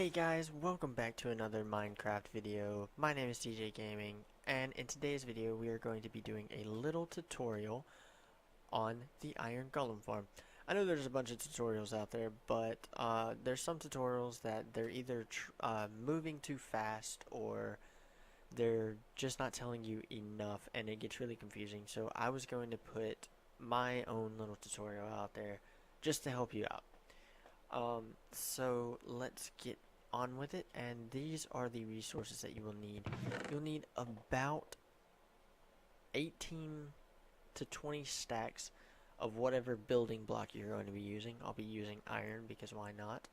Hey guys, welcome back to another Minecraft video. My name is DJ Gaming, and in today's video we are going to be doing a little tutorial on the Iron Golem farm. I know there's a bunch of tutorials out there, but there's some tutorials that they're either moving too fast or they're just not telling you enough, and it gets really confusing. So I was going to put my own little tutorial out there just to help you out. So let's get on with it, and these are the resources that you will need. You'll need about 18 to 20 stacks of whatever building block you're going to be using. I'll be using iron because why not?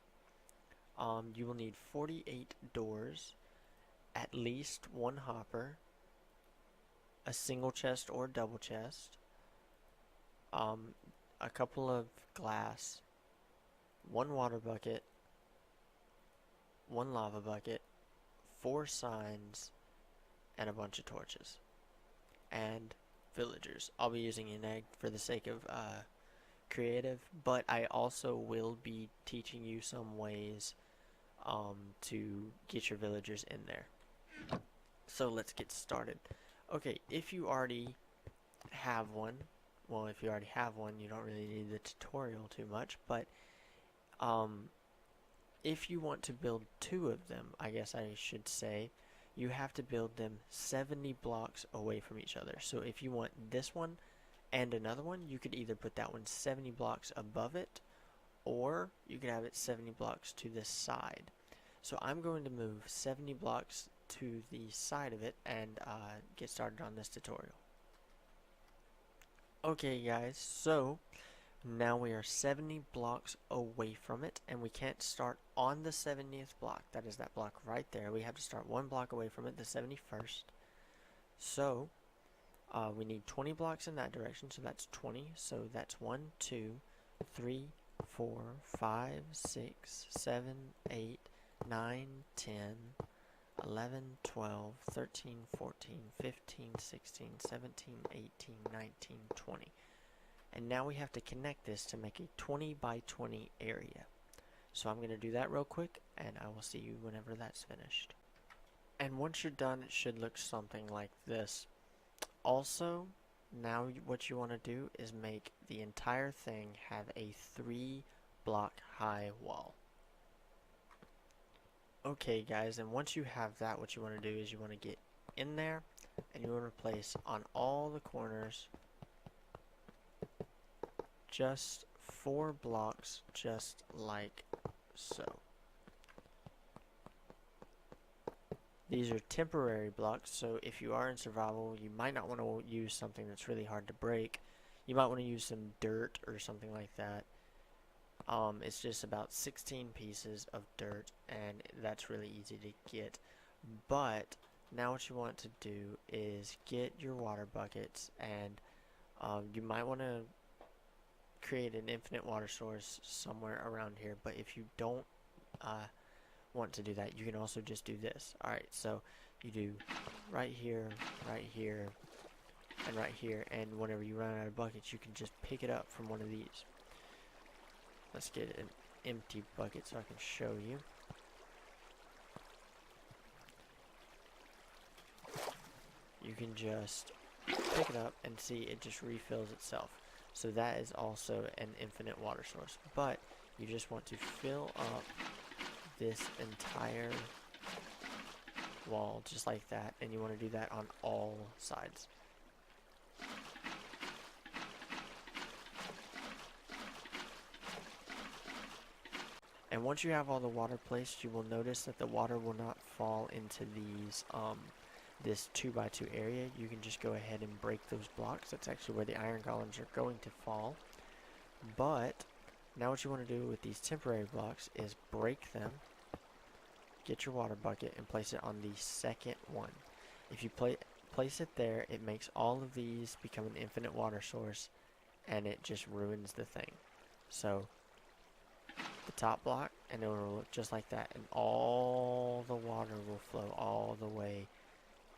You will need 48 doors, at least one hopper, a single chest or double chest, a couple of glass, one water bucket, one lava bucket, 4 signs, and a bunch of torches. And villagers. I'll be using an egg for the sake of creative, but I also will be teaching you some ways to get your villagers in there. So let's get started. Okay, if you already have one, well, if you already have one, you don't really need the tutorial too much, but if you want to build 2 of them, I guess I should say, you have to build them 70 blocks away from each other. So if you want this one and another one, you could either put that one 70 blocks above it, or you could have it 70 blocks to the side. So I'm going to move 70 blocks to the side of it and get started on this tutorial. Okay guys, so now we are 70 blocks away from it, and we can't start on the 70th block. That is that block right there. We have to start 1 block away from it, the 71st. So we need 20 blocks in that direction, so that's 20. So that's 1, 2, 3, 4, 5, 6, 7, 8, 9, 10, 11, 12, 13, 14, 15, 16, 17, 18, 19, 20. And now we have to connect this to make a 20 by 20 area. So I'm going to do that real quick, and I will see you whenever that's finished. And once you're done, it should look something like this. Also, now what you want to do is make the entire thing have a 3 block high wall. Okay guys, and once you have that, what you want to do is you want to get in there, and you want to place on all the corners just 4 blocks, just like so. These are temporary blocks, so if you are in survival, you might not want to use something that's really hard to break. You might want to use some dirt or something like that. It's just about 16 pieces of dirt, and that's really easy to get. But now what you want to do is get your water buckets, and you might want to create an infinite water source somewhere around here, but if you don't want to do that, you can also just do this. Alright, so you do right here, and right here, and whenever you run out of buckets, you can just pick it up from one of these. Let's get an empty bucket so I can show you. You can just pick it up and see it just refills itself. So that is also an infinite water source. But you just want to fill up this entire wall just like that, and you want to do that on all sides. And once you have all the water placed, you will notice that the water will not fall into these this 2x2 area. You can just go ahead and break those blocks. That's actually where the iron golems are going to fall. But now what you want to do with these temporary blocks is break them, get your water bucket, and place it on the second one. If you place it there, it makes all of these become an infinite water source, and it just ruins the thing. So the top block, and it will look just like that, and all the water will flow all the way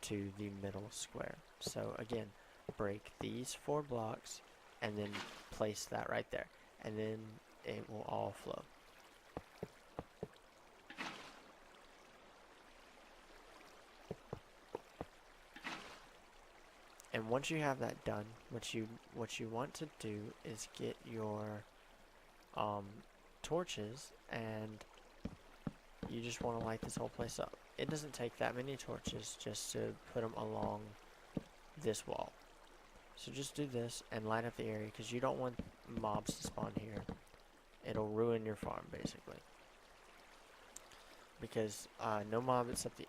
to the middle square. So again, break these 4 blocks and then place that right there, and then it will all flow. And once you have that done, what you want to do is get your torches, and you just want to light this whole place up. It doesn't take that many torches just to put them along this wall. So just do this and light up the area, because you don't want mobs to spawn here. It'll ruin your farm, basically. Because no mob except the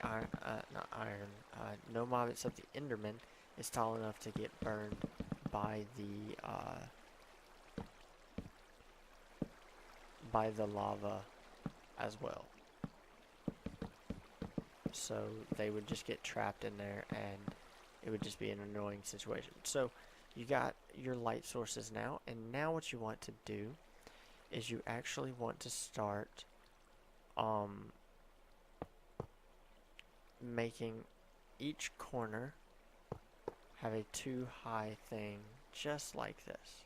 no mob except the Enderman is tall enough to get burned by the lava as well. So they would just get trapped in there, and it would just be an annoying situation. So you got your light sources now, and now what you want to do is you actually want to start making each corner have a 2-high thing, just like this.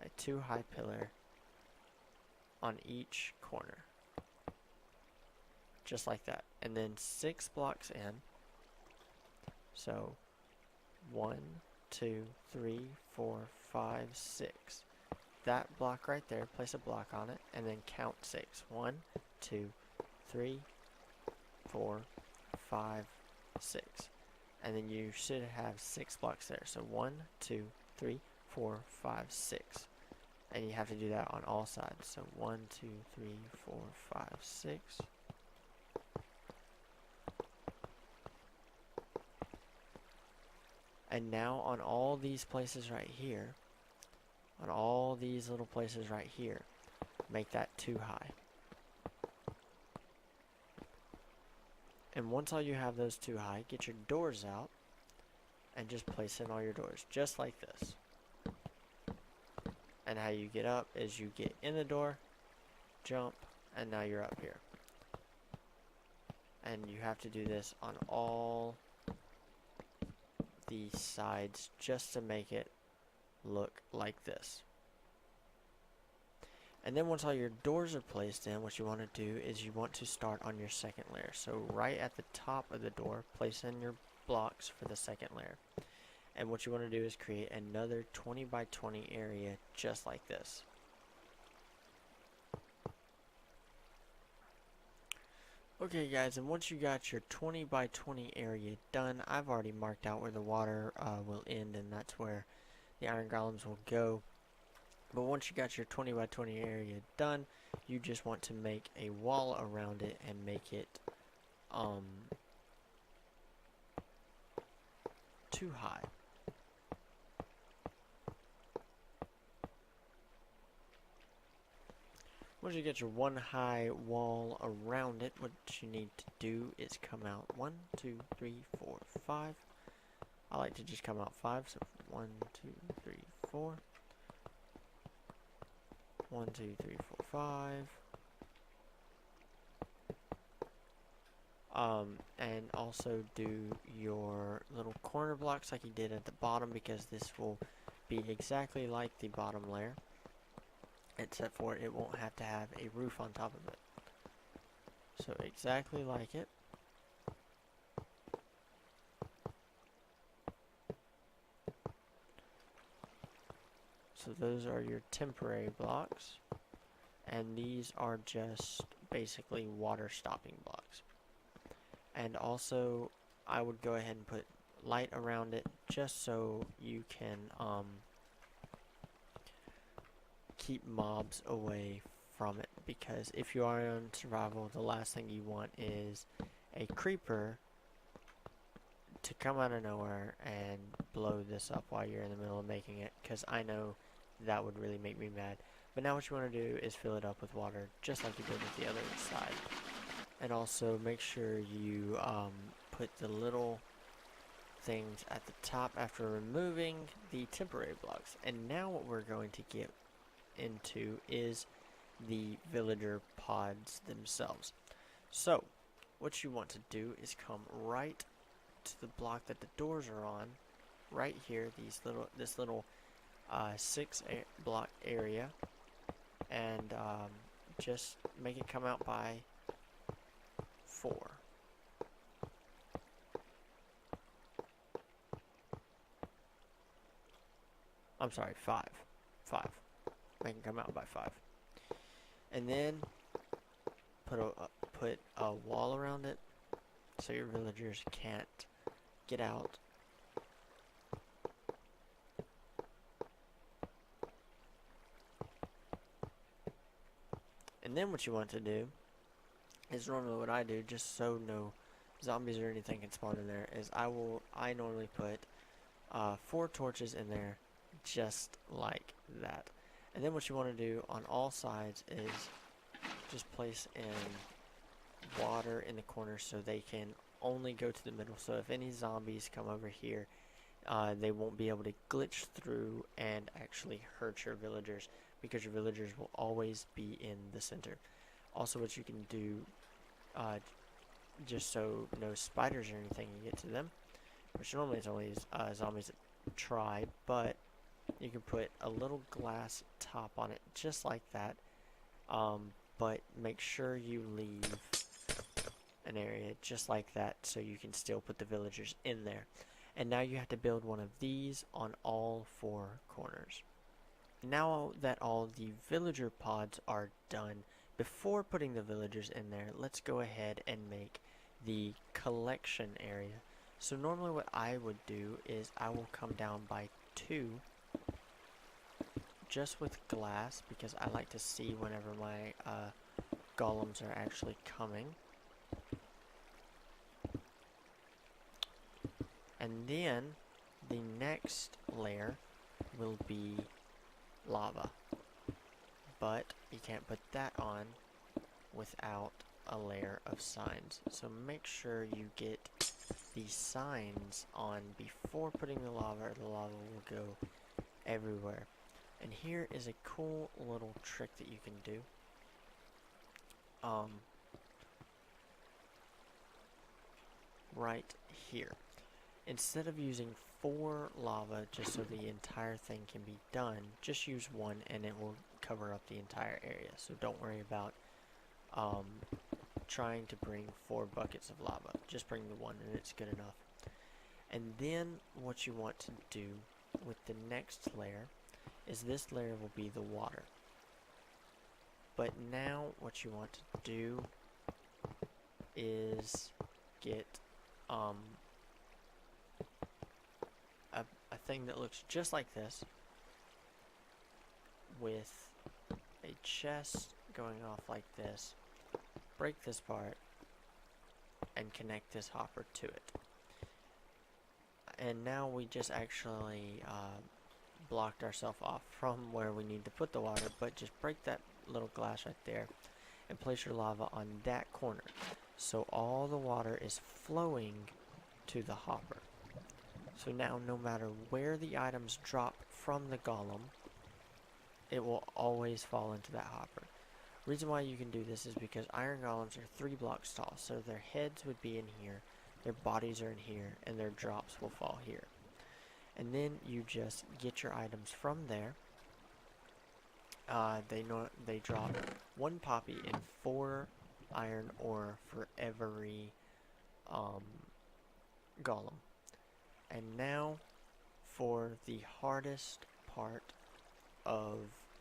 A 2-high pillar on each corner. Just like that. And then 6 blocks in. So 1, 2, 3, 4, 5, 6. That block right there, place a block on it, and then count 6. 1, 2, 3, 4, 5, 6. And then you should have 6 blocks there. So 1, 2, 3, 4, 5, 6. And you have to do that on all sides. So 1, 2, 3, 4, 5, 6. And now on all these places right here, on all these little places right here, make that 2 high. And once all you have those 2 high, get your doors out and just place in all your doors, just like this. And how you get up is you get in the door, jump, and now you're up here. And you have to do this on all these sides just to make it look like this. And then once all your doors are placed in, what you want to do is you want to start on your second layer. So right at the top of the door, place in your blocks for the second layer. And what you want to do is create another 20 by 20 area just like this. Okay guys, and once you got your 20 by 20 area done, I've already marked out where the water will end, and that's where the iron golems will go. But once you got your 20 by 20 area done, you just want to make a wall around it and make it 2 high. Once you get your 1 high wall around it, what you need to do is come out 1, 2, 3, 4, 5. I like to just come out 5, so 1, 2, 3, 4. 1, 2, 3, 4, 5. And also do your little corner blocks like you did at the bottom, because this will be exactly like the bottom layer, except for it won't have to have a roof on top of it. So exactly like it. So those are your temporary blocks, and these are just basically water stopping blocks. And also I would go ahead and put light around it just so you can keep mobs away from it, because if you are on survival, the last thing you want is a creeper to come out of nowhere and blow this up while you're in the middle of making it, because I know that would really make me mad. But now what you want to do is fill it up with water just like you did with the other side. And also make sure you put the little things at the top after removing the temporary blocks. And now what we're going to get into is the villager pods themselves. So what you want to do is come right to the block that the doors are on, right here, this little 6 block area, and just make it come out by 4. I'm sorry, 5. 5. Make them come out by 5. And then put a wall around it so your villagers can't get out. And then what you want to do is normally what I do, just so no zombies or anything can spawn in there, is I normally put 4 torches in there, just like that. And then what you want to do on all sides is just place in water in the corner so they can only go to the middle. So if any zombies come over here, they won't be able to glitch through and actually hurt your villagers, because your villagers will always be in the center. Also, what you can do, just so no spiders or anything can get to them, which normally it's only zombies that try, but you can put a little glass top on it, just like that. But make sure you leave an area just like that so you can still put the villagers in there. And now you have to build one of these on all 4 corners. Now that all the villager pods are done, before putting the villagers in there, let's go ahead and make the collection area. So normally what I would do is I will come down by 2 just with glass, because I like to see whenever my golems are actually coming. And then the next layer will be lava, but you can't put that on without a layer of signs. So make sure you get the signs on before putting the lava, or the lava will go everywhere. And here is a cool little trick that you can do. Right here. Instead of using 4 lava just so the entire thing can be done, just use 1 and it will cover up the entire area. So don't worry about trying to bring 4 buckets of lava. Just bring the 1 and it's good enough. And then what you want to do with the next layer is this layer will be the water. But now what you want to do is get a thing that looks just like this, with a chest going off like this. Break this part and connect this hopper to it. And now we just actually blocked ourselves off from where we need to put the water, but just break that little glass right there and place your lava on that corner, so all the water is flowing to the hopper. So now no matter where the items drop from the golem, it will always fall into that hopper. Reason why you can do this is because iron golems are 3 blocks tall, so their heads would be in here, their bodies are in here, and their drops will fall here. And then you just get your items from there. They drop 1 poppy and 4 iron ore for every golem. And now for the hardest part of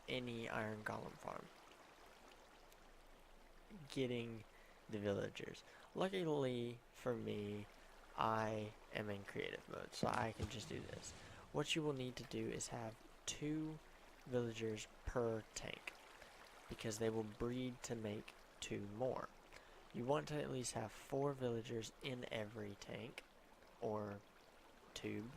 any iron golem farm: getting the villagers. Luckily for me, I am in creative mode, so I can just do this. What you will need to do is have 2 villagers per tank, because they will breed to make 2 more. You want to at least have 4 villagers in every tank or tube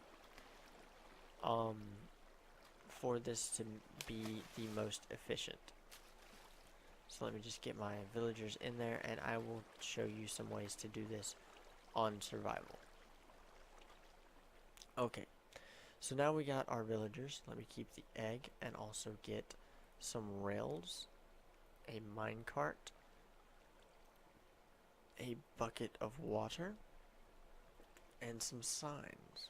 for this to be the most efficient. So let me just get my villagers in there, and I will show you some ways to do this on survival. Okay, so now we got our villagers. Let me keep the egg and also get some rails, a minecart, a bucket of water, and some signs,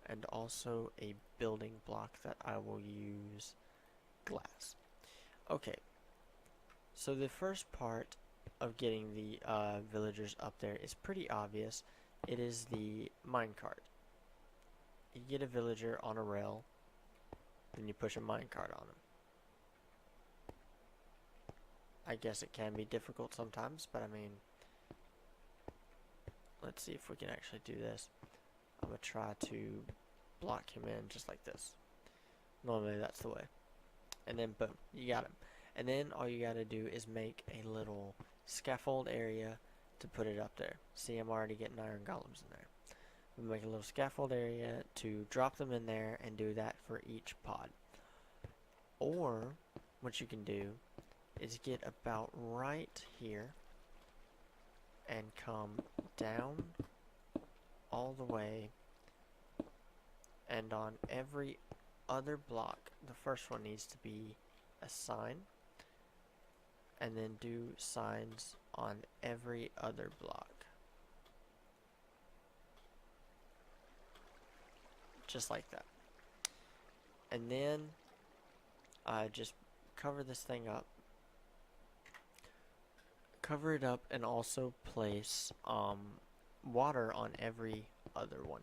and also a building block that I will use glass. Okay, so the first part of getting the villagers up there is pretty obvious. It is the minecart. You get a villager on a rail, then you push a minecart on them. I guess it can be difficult sometimes, but I mean, let's see if we can actually do this. I'm going to try to block him in just like this. Normally that's the way. And then boom, you got him. And then all you got to do is make a little scaffold area to put it up there. See, I'm already getting iron golems in there. We make a little scaffold area to drop them in there and do that for each pod. Or what you can do is get about right here and come down all the way, and on every other block, the first one needs to be a sign, and then do signs on every other block. Just like that. And then just cover this thing up. Cover it up and also place water on every other one.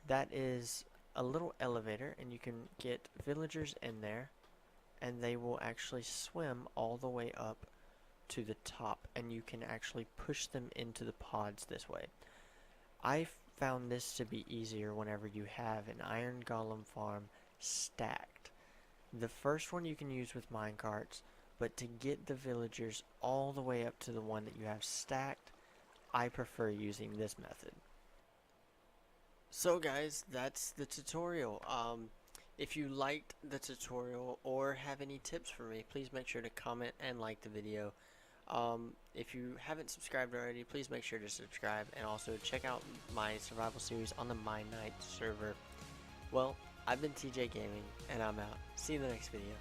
That is a little elevator, and you can get villagers in there, and they will actually swim all the way up to the top, and you can actually push them into the pods this way. I found this to be easier whenever you have an iron golem farm stacked. The first one you can use with minecarts, but to get the villagers all the way up to the one that you have stacked, I prefer using this method. So guys, that's the tutorial. If you liked the tutorial or have any tips for me, please make sure to comment and like the video. If you haven't subscribed already, please make sure to subscribe, and also check out my survival series on the Mine Knight server. Well, I've been TJ Gaming, and I'm out. See you in the next video.